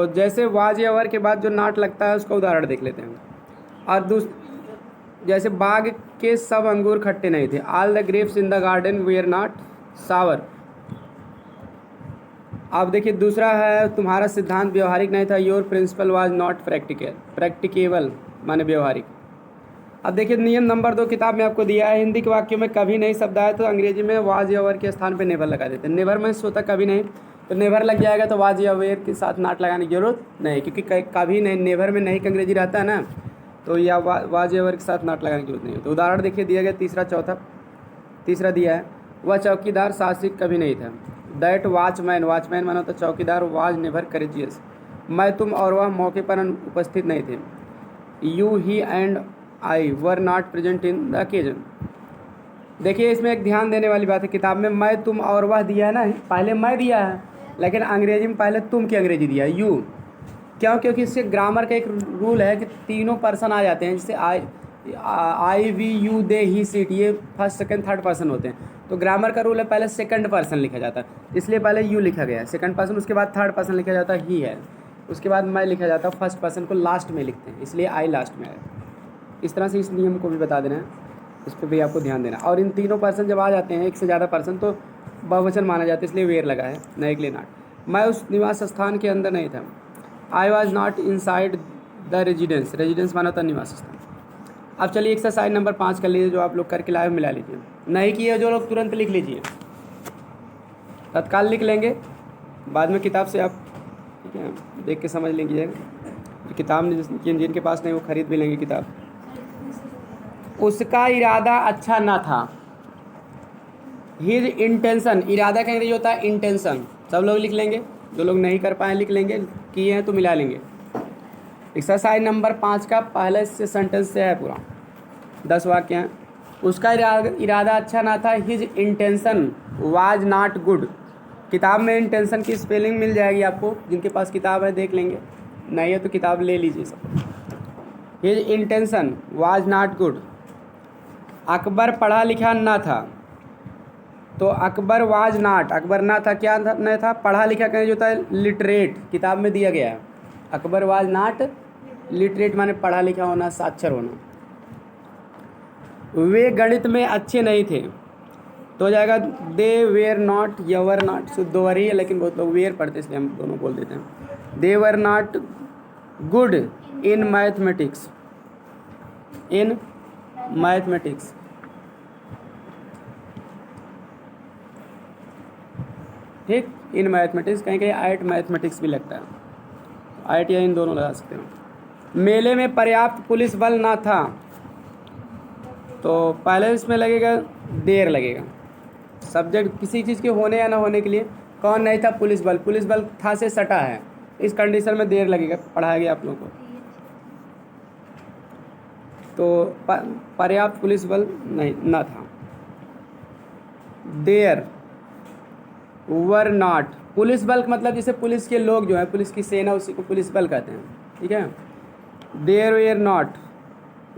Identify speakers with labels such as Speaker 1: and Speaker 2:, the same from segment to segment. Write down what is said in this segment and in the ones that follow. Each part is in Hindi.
Speaker 1: जैसे वाज या वर के बाद जो नाट लगता है उसका उदाहरण देख लेते हैं। और जैसे बाग के सब अंगूर खट्टे नहीं थे। All the grapes in the garden were not sour. अब देखिए दूसरा है, तुम्हारा सिद्धांत व्यवहारिक नहीं था। Your principle was not practicable माने व्यवहारिक। अब देखिए नियम नंबर 2 किताब में आपको दिया है, हिंदी के वाक्यों में कभी नहीं शब्द आए तो अंग्रेजी में वाज या वर के स्थान पे नेवर लगा देते हैं। नेवर में होता कभी नहीं, तो नेवर लग जाएगा, तो वाज या वेर के साथ नाट लगाने की जरूरत नहीं, क्योंकि कभी नहीं नेवर में नहीं का अंग्रेजी रहता है ना, तो या वाज या वर के साथ नाट लगाने की जरूरत नहीं है। तो उदाहरण देखिए दिया गया तीसरा दिया है, वह चौकीदार साहसिक कभी नहीं था। दैट वॉचमैन माना होता चौकीदार, वाज नेवर करेजियस। मैं तुम और वह मौके पर उपस्थित नहीं थे। You he and I were not present in the occasion. देखिए इसमें एक ध्यान देने वाली बात है, किताब में मैं तुम और वह दिया है ना, पहले मैं दिया है, लेकिन अंग्रेजी में पहले तुम की अंग्रेजी दिया है यू। क्यों? क्योंकि इससे ग्रामर का एक रूल है कि तीनों पर्सन आ जाते हैं, जैसे I we you they he she it, ये फर्स्ट सेकंड थर्ड पर्सन होते हैं। तो ग्रामर का रूल है पहले सेकंड पर्सन लिखा जाता है, इसलिए पहले यू लिखा गया है सेकंड पर्सन, उसके बाद थर्ड पर्सन लिखा जाता है ही है, उसके बाद मैं लिखा जाता है, फर्स्ट पर्सन को लास्ट में लिखते हैं, इसलिए आई लास्ट में आया। इस तरह से इस नियम को भी बता देना है, इस पर भी आपको ध्यान देना। और इन तीनों पर्सन जब आ जाते हैं, एक से ज़्यादा पर्सन, तो बहुवचन माना जाता है, इसलिए वेयर लगा है, नहीं के लिए नॉट। मैं उस निवास स्थान के अंदर नहीं था। I was not inside the residence माना था निवास स्थान। अब चलिए एक्सरसाइज नंबर 5 कर लीजिए, जो आप लोग करके लाए मिला लीजिए, नहीं किए जो लोग तुरंत लिख लीजिए, तत्काल लिख लेंगे, बाद में किताब से आप ठीक है देख के समझ लीजिएगा। किताब जिनके पास नहीं वो खरीद भी लेंगे किताब। उसका इरादा अच्छा ना था। हिज इंटेंशन, इरादा का अंग्रेजी होता है इंटेंशन, सब लोग लिख लेंगे, जो लोग नहीं कर पाए लिख लेंगे, किए हैं तो मिला लेंगे। एक्सरसाइज नंबर 5 का पहले से सेंटेंस से है पूरा, 10 वाक्य हैं। उसका इरादा अच्छा ना था। His intention was not good. किताब में इंटेंशन की स्पेलिंग मिल जाएगी आपको, जिनके पास किताब है देख लेंगे, नहीं है तो किताब ले लीजिए सब। His intention was not good. Akbar पढ़ा लिखा ना था, तो अकबर वाज नॉट, अकबर ना था, क्या नहीं था, पढ़ा लिखा कहने जो होता है लिटरेट, किताब में दिया गया है। अकबर वाज नॉट लिटरेट माने पढ़ा लिखा होना, साक्षर होना। वे गणित में अच्छे नहीं थे, तो हो जाएगा दे वेयर नॉट या वर नॉट, शुद्ध दो वर ही है, लेकिन बहुत लोग वेयर पढ़ते इसलिए हम दोनों बोल देते हैं। They were not good in mathematics, in mathematics. ठीक, इन मैथमेटिक्स, कहीं कहीं आइट मैथमेटिक्स भी लगता है, आइट या इन दोनों लगा सकते हैं। मेले में पर्याप्त पुलिस बल ना था, तो पहले इसमें लगेगा देर लगेगा। सब्जेक्ट किसी चीज़ के होने या ना होने के लिए कौन नहीं था, पुलिस बल, पुलिस बल था से सटा है, इस कंडीशन में देर लगेगा, पढ़ाया गया आप लोगों को। तो पर्याप्त पुलिस बल नहीं ना था। देयर वर नॉट, पुलिस बल मतलब जैसे पुलिस के लोग जो है, पुलिस की सेना, उसी को पुलिस बल कहते हैं, ठीक है। देयर वेयर नॉट,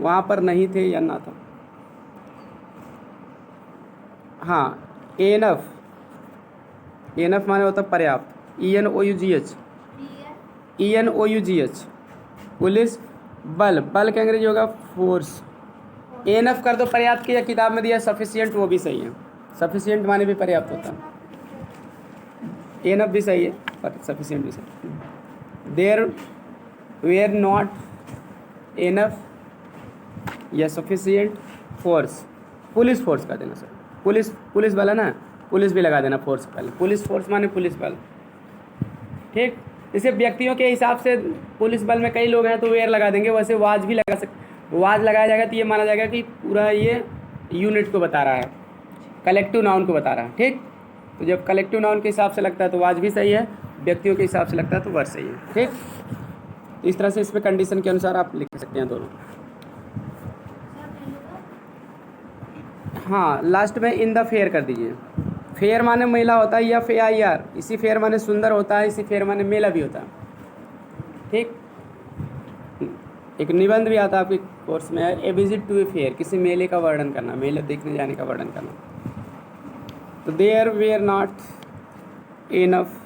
Speaker 1: वहाँ पर नहीं थे या ना था। हाँ, एनफ, एनफ माने होता पर्याप्त, ENOUGH, ENOUGH, पुलिस बल, बल का अंग्रेजी होगा फोर्स। एनफ कर दो पर्याप्त की, या किताब में दिया सफिशिएंट, वो भी सही है, सफिशिएंट माने भी पर्याप्त होता है, एनफ भी सही है पर सफिशिएंट भी सही। देयर वेयर नॉट एनफ या सफिशिएंट फोर्स, पुलिस फोर्स कर देना सर, पुलिस बल है ना, पुलिस भी लगा देना फोर्स पहले, पुलिस फोर्स माने पुलिस बल। ठीक, जैसे व्यक्तियों के हिसाब से पुलिस बल में कई लोग हैं तो वेयर लगा देंगे, वैसे वाज भी लगा सकते, वाज लगाया जाएगा तो ये माना जाएगा कि पूरा ये यूनिट को बता रहा है, कलेक्टिव नाउन को बता रहा है। ठीक, तो जब कलेक्टिव नाउन के हिसाब से लगता है तो वाज भी सही है, व्यक्तियों के हिसाब से लगता है तो वर्ड सही है। ठीक, इस तरह से इसमें कंडीशन के अनुसार आप लिख सकते हैं दोनों। हाँ, लास्ट में इन द फेयर कर दीजिए। फेयर माने मेला होता है, या FAIR, इसी फेयर माने सुंदर होता है, इसी फेयर माने मेला भी होता है। ठीक, एक निबंध भी आता है आपके कोर्स में, ए विजिट टू ए फेयर, किसी मेले का वर्णन करना, मेले देखने जाने का वर्णन करना। तो there were not enough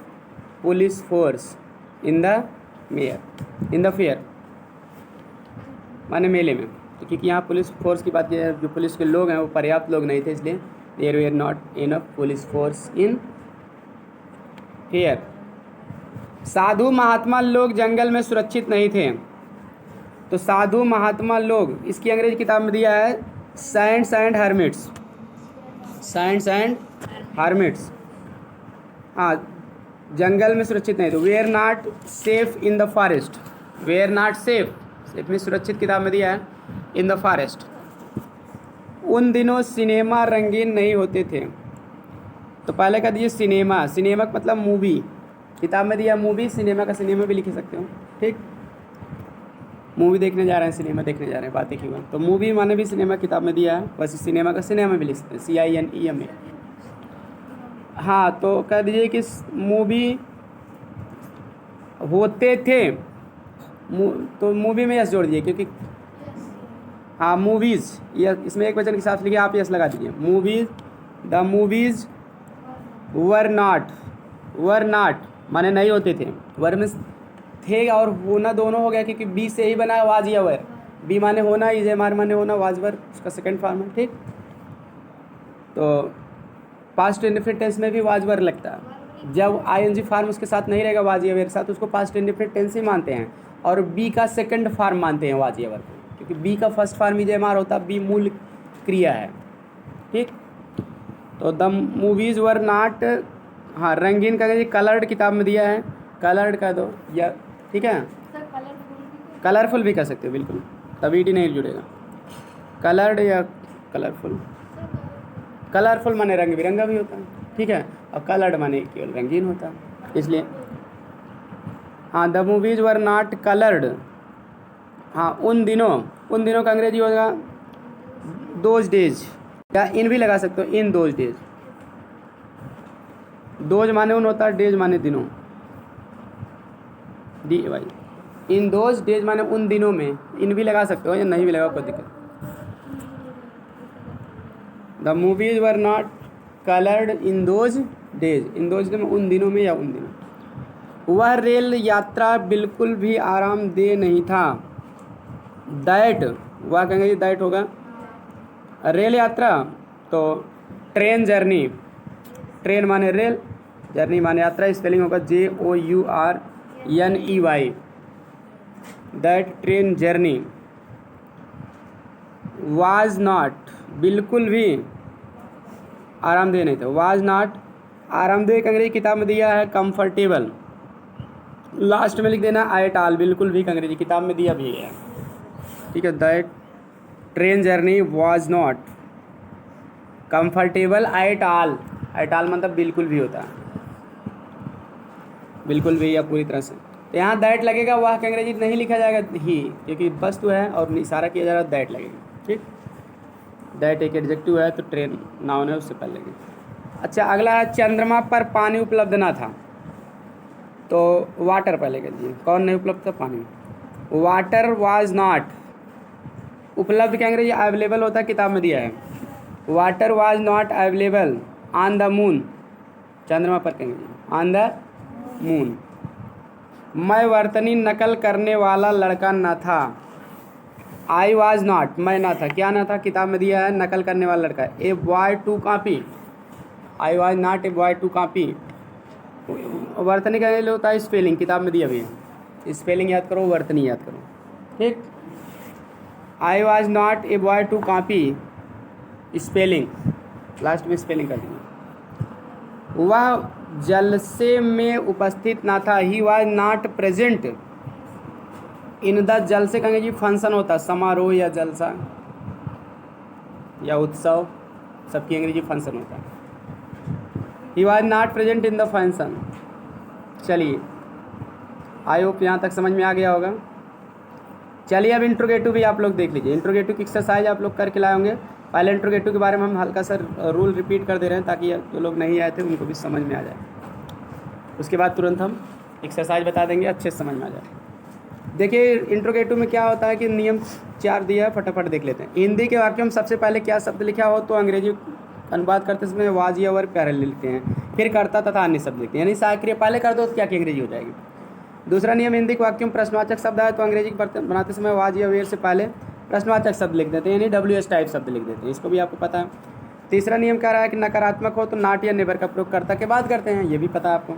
Speaker 1: police force in the mayor. In the fair माने मेले में, तो क्योंकि यहाँ पुलिस फोर्स की बात की है, जो पुलिस के लोग हैं वो पर्याप्त लोग नहीं थे, इसलिए there were not enough police force in fair. साधु महात्मा लोग जंगल में सुरक्षित नहीं थे। तो साधु महात्मा लोग, इसकी अंग्रेजी किताब में दिया है saints and hermits. Saints and hermits, हाँ, जंगल में सुरक्षित नहीं थे। Were not safe in the forest. Were not safe, safe में सुरक्षित किताब में दिया है इन द फॉरेस्ट। उन दिनों सिनेमा रंगीन नहीं होते थे। तो पहले कह दीजिए सिनेमा, सिनेमा का मतलब मूवी, किताब में दिया मूवी, सिनेमा का सिनेमा भी लिख सकते हो, ठीक। मूवी देखने जा रहे हैं, सिनेमा देखने जा रहे हैं, बातें क्यों। तो मूवी माने भी सिनेमा किताब में दिया है, वैसे सिनेमा का सिनेमा भी लिख सकते हैं, CINEMA। हाँ, तो कह दीजिए कि मूवी होते थे, तो मूवी में यस जोड़ दीजिए, क्योंकि हाँ मूवीज़, यह इसमें एक वचन के साथ लिखिए, आप यस लगा दीजिए। Movies, the movies were not माने नहीं होते थे, वर में थे और होना दोनों हो गया, क्योंकि बी से ही बना वाज या वर। बी माने होना, इजे मार माने होना, वाज वर उसका सेकंड फॉर्म है, ठीक। तो पास्ट इंडेफिनिट टेंस में भी वाज वर लगता है। जब ING फॉर्म उसके साथ नहीं रहेगा वाज या वर के साथ, उसको पास्ट इंडेफिनिट टेंस ही मानते हैं, और बी का सेकंड फॉर्म मानते हैं वाज या वर को, क्योंकि बी का फर्स्ट फॉर्म इजे मार होता, बी मूल क्रिया है, ठीक। तो द मूवीज़ वर नॉट, हाँ रंगीन का कलर्ड किताब में दिया है, कलर्ड का दो या ठीक है, कलरफुल भी कर सकते हो, बिल्कुल, तभी डी नहीं जुड़ेगा। कलर्ड या कलरफुल, कलरफुल माने रंग बिरंगा भी होता है, ठीक है, और कलर्ड माने केवल रंगीन होता है, इसलिए हाँ the movies were not coloured. हाँ उन दिनों का अंग्रेजी होगा दोज डेज, या इन भी लगा सकते हो, इन दोज डेज। दोज माने उन होता है, डेज माने दिनों, DAY। इन दोज डेज माने उन दिनों में, इन भी लगा सकते हो या नहीं भी लगा, कोई दिक्कत। The movies were not coloured in those days, in those में उन दिनों में या उन दिनों। वह रेल यात्रा बिल्कुल भी आरामदेह नहीं था। दैट, वह कहेंगे जी दैट होगा रेल यात्रा, तो ट्रेन जर्नी, ट्रेन माने रेल, जर्नी माने यात्रा, स्पेलिंग होगा JOURNEY। That train journey was not, बिल्कुल भी आरामदेह नहीं था। वाज नॉट, आरामदेह का अंग्रेजी किताब में दिया है कंफर्टेबल, लास्ट में लिख देना एट ऑल, बिल्कुल भी का अंग्रेजी किताब में दिया भी है, ठीक है। That train journey was not comfortable at all, at all मतलब बिल्कुल भी होता है, बिल्कुल भी या पूरी तरह से। तो यहाँ दैट लगेगा, वह का अंग्रेजी नहीं लिखा जाएगा ही, क्योंकि वस्तु है और इशारा किया जा रहा है, दैट लगेगा, ठीक। दैट एक एडजेक्टिव है, तो ट्रेन नाउन है, उससे पहले लगेगा। अच्छा अगला है चंद्रमा पर पानी उपलब्ध ना था, तो वाटर पहले कर दिए, कौन नहीं उपलब्ध था, पानी। वाटर वाज नॉट, उपलब्ध के अंग्रेजी अवेलेबल होता है, किताब में दिया है। Water was not available on the moon, चंद्रमा पर कहेंगे ऑन द मून। मैं वर्तनी नकल करने वाला लड़का न था। आई वाज नॉट, मैं ना था, क्या ना था, किताब में दिया है नकल करने वाला लड़का। A boy to copy, I was not a boy to copy. वर्तनी का होता है स्पेलिंग, किताब में दिया भी है, स्पेलिंग याद करो, वर्तनी याद करो, ठीक। I was not a boy to copy, spelling last में स्पेलिंग कर देंगे। वह जलसे में उपस्थित ना था, he was not present in the, जलसे कहेंगे जी फंक्शन होता है, समारोह या जलसा या उत्सव, सबकी अंग्रेजी फंक्शन होता है। ही was not present in the function. चलिए आई होप यहाँ तक समझ में आ गया होगा। चलिए अब इंट्रोगेटिव भी आप लोग देख लीजिए, इंट्रोगेटिव की एक्सरसाइज आप लोग करके लाए होंगे। पहले इंट्रोगेटिव के बारे में हम हल्का सा रूल रिपीट कर दे रहे हैं, ताकि जो लोग नहीं आए थे उनको भी समझ में आ जाए। उसके बाद तुरंत हम एक्सरसाइज बता देंगे, अच्छे से समझ में आ जाए। देखिए इंट्रोगेटिव में क्या होता है कि नियम 4 दिया है, फटाफट देख लेते हैं। हिंदी के वाक्य में सबसे पहले क्या शब्द लिखा हो, तो अंग्रेजी अनुवाद करते समय वाज या वर प्यारे लिखते हैं, फिर कर्ता तथा अन्य शब्द लिखते हैं, यानी सक्रिय पहले कर दो तो क्या की अंग्रेजी हो जाएगी। दूसरा नियम, हिंदी के वाक्यों में प्रश्नवाचक शब्द आए तो अंग्रेजी बनाते समय वाज या वेयर से पहले प्रश्नवाचक शब्द लिख देते हैं, यानी WH टाइप शब्द लिख देते हैं, इसको भी आपको पता है। तीसरा नियम कह रहा है कि नकारात्मक हो तो नॉट या नेवर का प्रयोग कर्ता के बाद करते हैं, ये भी पता है आपको।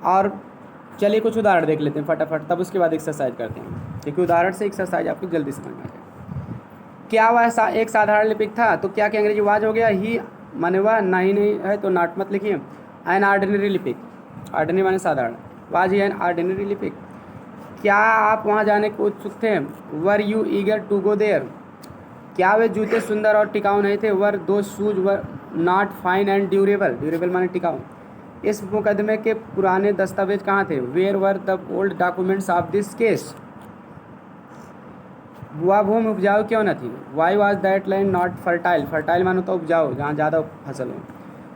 Speaker 1: और चलिए कुछ उदाहरण देख लेते हैं फटाफट, तब उसके बाद एक्सरसाइज करते हैं, क्योंकि उदाहरण से एक्सरसाइज आपको जल्दी समझ में आ जाए। क्या वह एक साधारण लिपिक था, तो क्या कि अंग्रेजी वाज हो गया, ही माने वह, नहीं है तो नॉट मत लिखिए। एन ऑर्डिनरी लिपिक, ऑर्डिनरी माने साधारण, वाज ही एन ऑर्डिनरी लिपिक। क्या आप वहाँ जाने को उत्सुक थे, were you eager to go there. क्या वे जूते सुंदर और टिकाऊ नहीं थे, were those shoes were not fine and durable, durable माने टिकाऊ। इस मुकदमे के पुराने दस्तावेज कहाँ थे, where were the old documents of this case. वह भूमि उपजाऊ क्यों न थी, why was that land not fertile, fertile मानो तो उपजाऊ, जहाँ ज़्यादा फसल हो।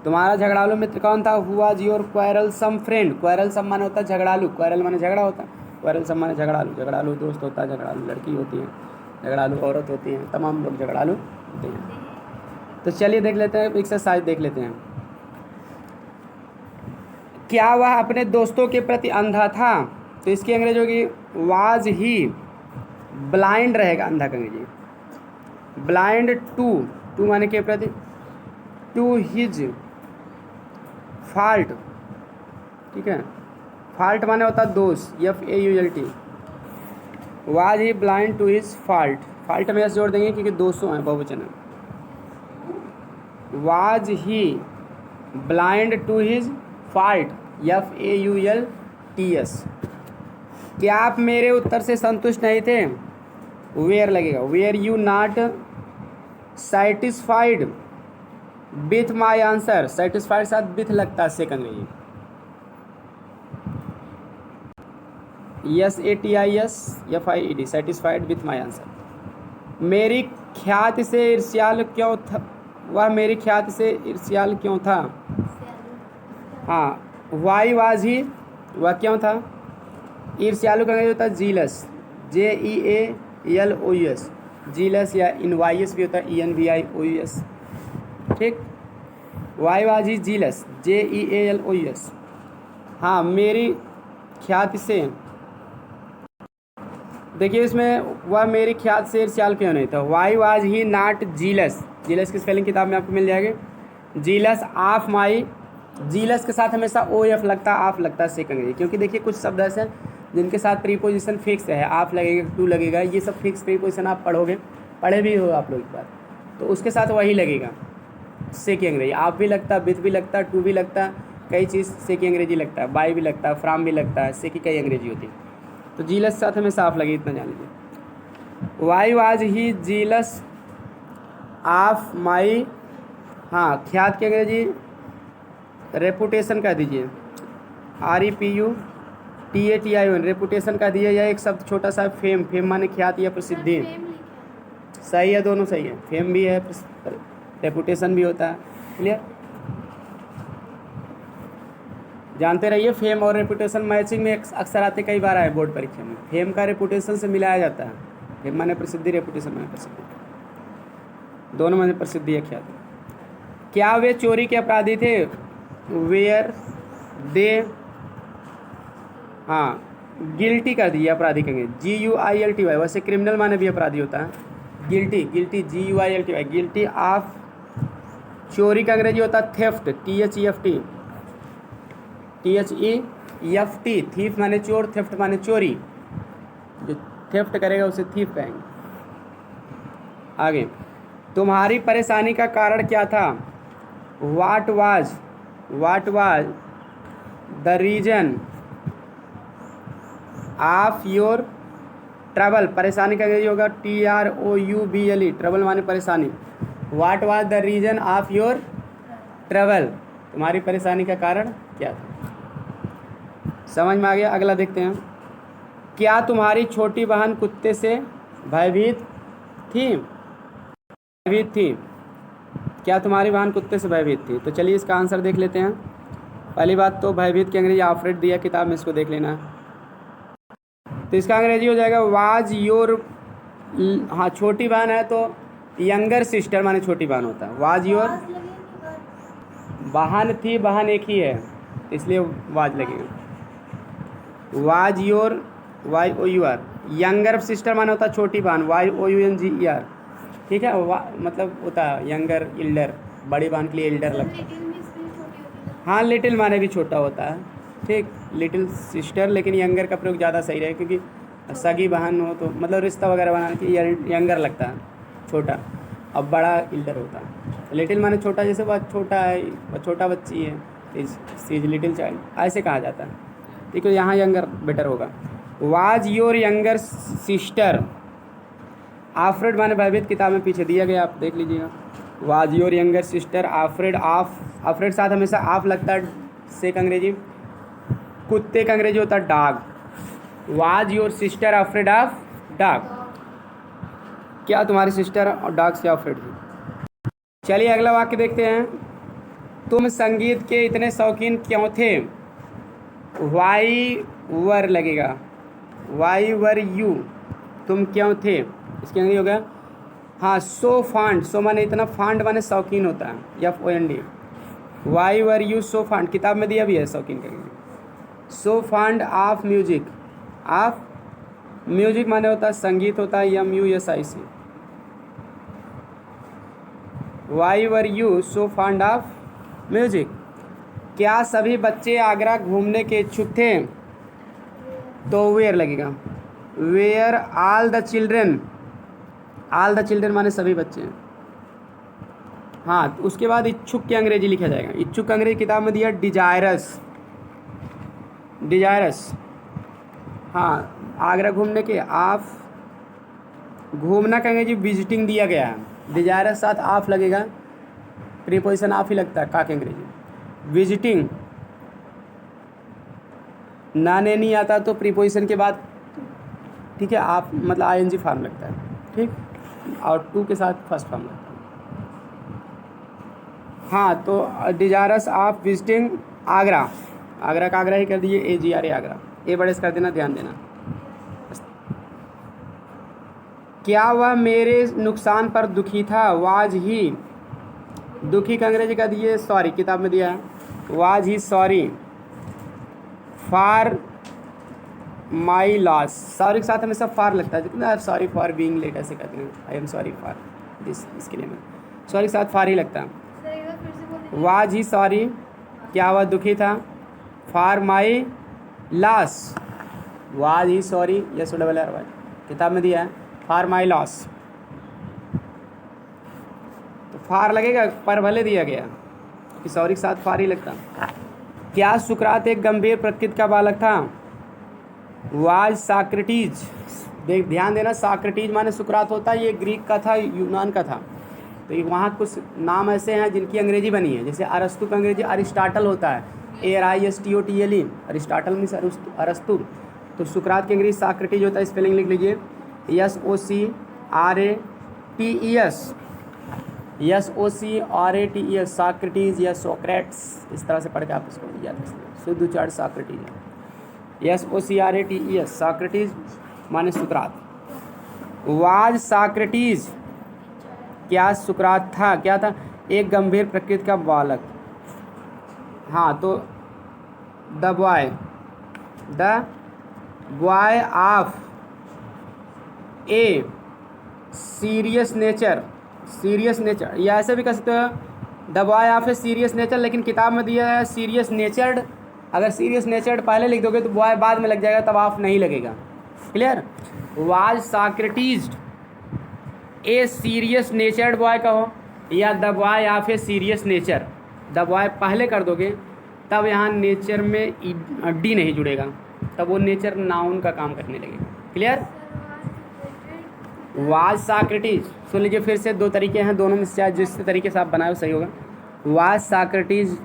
Speaker 1: तुम्हारा झगड़ालू मित्र कौन था, हु वाज योर क्वेरलसम फ्रेंड, क्वेरलसम माने होता है झगड़ालू, क्वेरल माने झगड़ा होता है, क्वेरलसम माने झगड़ालू, झगड़ालू दोस्त होता है, झगड़ालू लड़की होती है, झगड़ालू औरत होती हैं, तमाम लोग झगड़ालू होते हैं। तो चलिए देख लेते हैं, एक्सरसाइज देख लेते हैं। क्या वह अपने दोस्तों के प्रति अंधा था, तो इसकी अंग्रेजी होगी वाज ही ब्लाइंड रहेगा, अंधा का अंग्रेजी ब्लाइंड टू माने के प्रति, टू हिज फॉल्ट, ठीक है, फॉल्ट माने होता है दोष, FAULT, was he blind to his fault, fault में जोड़ देंगे क्योंकि दोषों हैं, बहुवचन है। Was he blind to his fault, FAULTS। क्या आप मेरे उत्तर से संतुष्ट नहीं थे, वेयर लगेगा, were you not satisfied with my answer, satisfied साथ विथ लगता है सेकंड में, SATISFIED, satisfied with my answer. मेरी ख्याति से ईर्ष्याल क्यों था, वह मेरी ख्याति से ईर्ष्याल क्यों था, हाँ, वाई वाज ही, वह क्यों था, ईर्ष्यालु का अंग्रेजी होता है जीलस, JEALOUS, जीलस, या इनवाइस भी होता है ENVIOUS, ठीक। Why was he jealous, JEALOUS। हाँ, मेरी ख्याति से, देखिए इसमें वह मेरी ख्याति से ईर्ष्याल क्यों नहीं था, why was he not jealous, jealous की स्पेलिंग किताब में आपको मिल जाएगी, जीलस ऑफ माई, जीलस के साथ हमेशा OF लगता है, ऑफ लगता है सेकंड, क्योंकि देखिए कुछ शब्द ऐसे हैं जिनके साथ प्रीपोजिशन फिक्स है, ऑफ लगेगा, टू लगेगा, ये सब फिक्स प्रीपोजिशन आप पढ़ोगे, पढ़े भी हो आप लोग एक बार, तो उसके साथ वही लगेगा, से की अंग्रेजी ऑफ भी लगता है, विथ भी लगता है, टू भी लगता है, कई चीज़ से की अंग्रेजी लगता है, बाय भी लगता है, फ्राम भी लगता है, से की कई अंग्रेजी होती है, तो जीलस के साथ हमेशा ऑफ लगे, इतना जान लीजिए। Why was he jealous of my, हाँ, ख्यात की अंग्रेजी रेपुटेशन कह दीजिए, REPUTATION, रेपुटेशन कह दीजिए, या एक शब्द छोटा सा फेम, फेम माने ख्याति या प्रसिद्धि, सही है, दोनों सही है, फेम भी है, रेपुटेशन भी होता है, क्लियर। जानते रहिए फेम और रेपुटेशन मैचिंग में अक्सर आते, कई बार आए बोर्ड परीक्षा में, फेम का रेपुटेशन से मिलाया जाता है, फेम माने प्रसिद्धि, रेपुटेशन माने प्रसिद्धि, दोनों माने प्रसिद्धि या ख्याति। क्या वे चोरी के अपराधी थे, वेयर दे, हाँ, गिल्टी कर दिया, अपराधी कहेंगे GUILTY, वैसे क्रिमिनल माने भी अपराधी होता है, guilty, guilty GUILTY, guilty of, चोरी का अंग्रेजी होता है थेफ्ट, THEFT, थीफ माने चोर, थेफ्ट माने चोरी, जो थेफ्ट करेगा उसे थीफ कहेंगे। आगे, तुम्हारी परेशानी का कारण क्या था, What was the reason of your trouble, परेशानी का अंग्रेजी होगा TROUBLE, ट्रबल माने परेशानी, What was the reason of your trouble, तुम्हारी परेशानी का कारण क्या था, समझ में आ गया। अगला देखते हैं, क्या तुम्हारी छोटी बहन कुत्ते से भयभीत थी, क्या तुम्हारी बहन कुत्ते से भयभीत थी, तो चलिए इसका आंसर देख लेते हैं। पहली बात तो भयभीत की अंग्रेजी आफ्रेड दिया किताब में, इसको देख लेना है, तो इसका अंग्रेजी हो जाएगा वाज योर, हाँ, छोटी बहन है तो यंगर सिस्टर माने छोटी बहन होता है, वाज योर, बहन थी, बहन एक ही है इसलिए वाज लगेगा, was your Y O U R, younger sister माने होता है छोटी बहन, Y O U N G E R, ठीक है, मतलब होता है यंगर, इल्डर, बड़ी बहन के लिए इल्डर लगता है। हाँ लिटिल माने भी छोटा होता है, ठीक, लिटिल सिस्टर, लेकिन यंगर का प्रयोग ज़्यादा सही रहे क्योंकि सगी बहन हो तो मतलब रिश्ता वगैरह बनाने के यंगर लगता है, छोटा, अब बड़ा इल्डर होता है। लिटिल माने छोटा, जैसे वह छोटा है, वह छोटा बच्ची है, इज लिटिल चाइल्ड, ऐसे कहा जाता है, ठीक है, यहाँ यंगर बेटर होगा। Was your younger sister, afraid माने भयभीत, किताब में पीछे दिया गया, आप देख लीजिएगा। Was your younger sister afraid of, afraid साथ हमेशा ऑफ लगता है, से का अंग्रेजी, कुत्ते का अंग्रेजी होता है dog. Was your sister afraid of dog, क्या तुम्हारी सिस्टर और डॉग से आफ्रेड थी। चलिए अगला वाक्य देखते हैं। तुम संगीत के इतने शौकीन क्यों थे, वाई वर लगेगा, वाई वर यू, तुम क्यों थे, इसके अंग्रेजी हो गया, हाँ सो फांड, सो माने इतना, फांड माने शौकीन होता है, FOND, why were you so fond, किताब में दिया भी है शौकीन करके। So fond of music, of music माने होता है संगीत होता है, MUSIC, why were you so fond of music. क्या सभी बच्चे आगरा घूमने के इच्छुक थे, तो वेयर लगेगा, were all the children, all the children माने सभी बच्चे। हाँ तो उसके बाद इच्छुक की अंग्रेजी लिखा जाएगा, इच्छुक का अंग्रेजी किताब में दिया डिजायरस, डिजायरस, हाँ आगरा घूमने के, आप घूमना का अंग्रेजी विजिटिंग दिया गया है, डिजायरस साथ ऑफ लगेगा, प्रीपोजिशन ऑफ ही लगता है का के अंग्रेजी, विजिटिंग, नाने नहीं आता तो प्रीपोजिशन के बाद, ठीक है, आप मतलब ING फॉर्म लगता है, ठीक, और टू के साथ फर्स्ट फॉर्म लगता है। हाँ तो desirous of visiting Agra, Agra का आगरा ही कर दीजिए, AGRA आगरा, ए बड़े से कर देना, ध्यान देना। क्या वह मेरे नुकसान पर दुखी था, वाज ही, दुखी का अंग्रेजी का दिए सॉरी, किताब में दिया है, was he sorry for my loss, sorry के साथ हमेशा फार लगता है, जितना सॉरी फॉर बीइंग लेट ऐसे कहते हैं, I am sorry for this, इसके लिए मैं सॉरी के साथ फार ही लगता है। वाज ही सॉरी, क्या वह दुखी था, for my loss, was he sorry, yes double R Y, किताब में दिया है फॉर माई लॉस, तो फार लगेगा, पर भले दिया गया कि सॉरी के साथ फार ही लगता। क्या सुकरात एक गंभीर प्रकृति का बालक था, वाज साक्रेटीज, देख ध्यान देना, साक्रेटीज माने सुकरात होता है, ये ग्रीक का था, यूनान का था, तो ये वहाँ कुछ नाम ऐसे हैं जिनकी अंग्रेजी बनी है, जैसे अरस्तु का अंग्रेजी अरिस्टाटल होता है, ARISTOTLE, अरिस्टाटल मीन्स अरस्तु, तो सुकरात की अंग्रेजी साक्रेटीज होता है, स्पेलिंग लिख लीजिए, SOCRATES, साक्रेटीज या सोक्रेट्स, इस तरह से पढ़ के आप इसको याद रखिए, शुद्ध उच्चारण साक्रेटीज, SOCRATES, साक्रेटीज माने सुकरात। वाज साक्रेटीज, क्या सुकरात था, क्या था, एक गंभीर प्रकृति का बालक, हाँ तो the boy of a serious nature, serious nature, या ऐसे भी कह सकते हो the boy of a serious nature, लेकिन किताब में दिया है सीरियस नेचर्ड, अगर सीरियस नेचर्ड पहले लिख दोगे तो बॉय बाद में लग जाएगा, तब ऑफ नहीं लगेगा, clear. Was Socrates a serious natured boy कहो, या the boy of a serious nature, the boy पहले कर दोगे तब यहाँ नेचर में डी नहीं जुड़ेगा, तब वो नेचर नाउन का काम करने लगेगा, क्लियर। वाज साक्रेटीज, सुन लीजिए फिर से, दो तरीके हैं, दोनों में से जिस तरीके से आप बनाए वो सही होगा। Was Socrates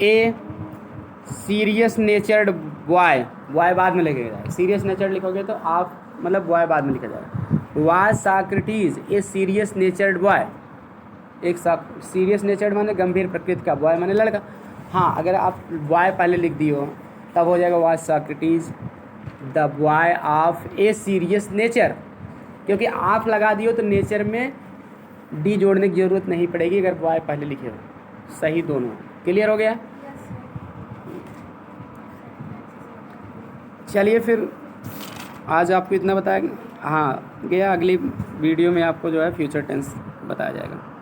Speaker 1: a serious natured boy, boy बाद में लगेगा, सीरियस नेचर्ड लिखोगे तो आप मतलब बॉय बाद में लिखा जाएगा। Was Socrates a serious natured boy, एक सीरियस नेचर्ड माने गंभीर प्रकृति का, बॉय माने लड़का, हाँ अगर आप बॉय पहले लिख दियो तब हो जाएगा was Socrates the boy of a serious nature, क्योंकि आप लगा दियो तो नेचर में डी जोड़ने की ज़रूरत नहीं पड़ेगी अगर बॉय पहले लिखे हो, सही दोनों, क्लियर हो गया। चलिए फिर आज आपको इतना बताया। हाँ, गया अगली वीडियो में आपको जो है फ्यूचर टेंस बताया जाएगा।